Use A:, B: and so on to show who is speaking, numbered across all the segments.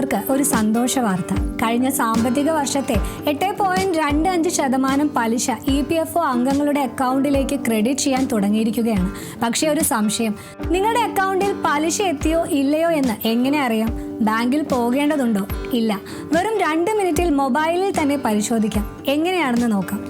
A: നിക്ഷേപിക്കുന്നവർക്ക് ഒരു സന്തോഷ വാർത്ത. കഴിഞ്ഞ സാമ്പത്തിക വർഷത്തെ 8.25% പലിശ EPFO അംഗങ്ങളുടെ അക്കൗണ്ടിലേക്ക് ക്രെഡിറ്റ് ചെയ്യാൻ തുടങ്ങിയിരിക്കുകയാണ്. പക്ഷേ ഒരു സംശയം, നിങ്ങളുടെ അക്കൗണ്ടിൽ പലിശ എത്തിയോ ഇല്ലയോ എന്ന് എങ്ങനെ അറിയാം? ബാങ്കിൽ പോകേണ്ടതുണ്ടോ? ഇല്ല. വെറും 2 മിനിറ്റിൽ മൊബൈലിൽ തന്നെ പരിശോധിക്കാം. എങ്ങനെയാണെന്ന് നോക്കാം.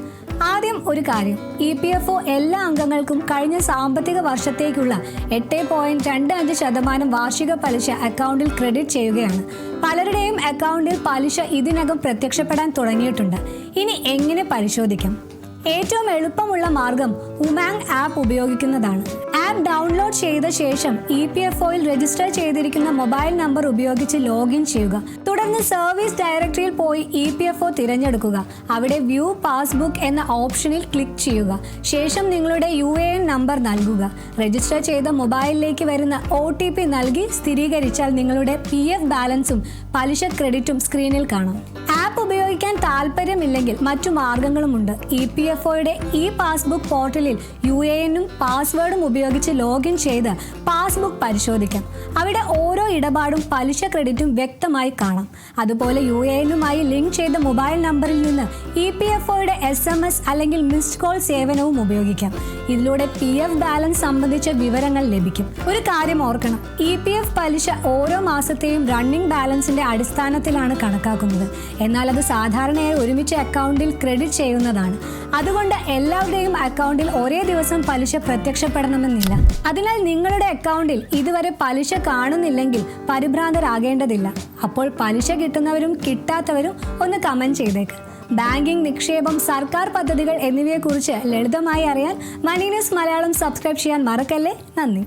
A: ആദ്യം ഒരു കാര്യം, EPFO എല്ലാ അംഗങ്ങൾക്കും കഴിഞ്ഞ സാമ്പത്തിക വർഷത്തേക്കുള്ള 8.25% വാർഷിക പലിശ അക്കൗണ്ടിൽ ക്രെഡിറ്റ് ചെയ്യുകയാണ്. പലരുടെയും അക്കൗണ്ടിൽ പലിശ ഇതിനകം പ്രത്യക്ഷപ്പെടാൻ തുടങ്ങിയിട്ടുണ്ട്. ഇനി എങ്ങനെ പരിശോധിക്കാം? ഏറ്റവും എളുപ്പമുള്ള മാർഗം ഉമാങ് ആപ്പ് ഉപയോഗിക്കുന്നതാണ്. ആപ്പ് ഡൗൺലോഡ് ചെയ്ത ശേഷം EPFOയിൽ രജിസ്റ്റർ ചെയ്തിരിക്കുന്ന മൊബൈൽ നമ്പർ ഉപയോഗിച്ച് ലോഗിൻ ചെയ്യുക. തുടർന്ന് സർവീസ് ഡയറക്ടറിയിൽ പോയി EPFO തിരഞ്ഞെടുക്കുക. അവിടെ വ്യൂ പാസ്ബുക്ക് എന്ന ഓപ്ഷനിൽ ക്ലിക്ക് ചെയ്യുക. ശേഷം നിങ്ങളുടെ UAN നമ്പർ നൽകുക. രജിസ്റ്റർ ചെയ്ത മൊബൈലിലേക്ക് വരുന്ന OTP നൽകി സ്ഥിരീകരിച്ചാൽ നിങ്ങളുടെ PF ബാലൻസും പലിശ ക്രെഡിറ്റും സ്ക്രീനിൽ കാണാം. ആപ്പ് ഉപയോഗിക്കാൻ താല്പര്യമില്ലെങ്കിൽ മറ്റു മാർഗങ്ങളുമുണ്ട്. EPFOയുടെ ഈ പാസ്ബുക്ക് പോർട്ടലിൽ UANും പാസ്വേഡും ഉപയോഗിച്ച് ലോഗിൻ ചെയ്ത് പാസ്ബുക്ക് പരിശോധിക്കാം. അവിടെ ഓരോ ഇടപാടും പലിശ ക്രെഡിറ്റും വ്യക്തമായി കാണാം. അതുപോലെ UANുമായി ലിങ്ക് ചെയ്ത മൊബൈൽ നമ്പറിൽ നിന്ന് EPFOയുടെ SMS അല്ലെങ്കിൽ മിസ്ഡ് കോൾ സേവനവും ഉപയോഗിക്കാം. ഇതിലൂടെ PF ബാലൻസ് സംബന്ധിച്ച വിവരങ്ങൾ ലഭിക്കും. ഒരു കാര്യം ഓർക്കണം, EPF പലിശ ഓരോ മാസത്തെയും റണ്ണിംഗ് ബാലൻസിന്റെ അടിസ്ഥാനത്തിലാണ് കണക്കാക്കുന്നത്. എന്നാൽ അത് സാധാരണയായി ഒരുമിച്ച് അക്കൗണ്ടിൽ ക്രെഡിറ്റ് ചെയ്യുന്നതാണ്. അതുകൊണ്ട് എല്ലാവരുടെയും അക്കൗണ്ടിൽ ഒരേ ദിവസം പലിശ പ്രത്യക്ഷപ്പെടണമെന്നില്ല. അതിനാൽ നിങ്ങളുടെ അക്കൗണ്ടിൽ ഇതുവരെ പലിശ കാണുന്നില്ലെങ്കിൽ പരിഭ്രാന്തരാകേണ്ടതില്ല. അപ്പോൾ പലിശ കിട്ടുന്നവരും കിട്ടാത്തവരും ഒന്ന് കമന്റ് ചെയ്തേക്ക്. ബാങ്കിംഗ്, നിക്ഷേപം, സർക്കാർ പദ്ധതികൾ എന്നിവയെക്കുറിച്ച് ലളിതമായി അറിയാൻ മണി ന്യൂസ് മലയാളം സബ്സ്ക്രൈബ് ചെയ്യാൻ മറക്കല്ലേ. നന്ദി.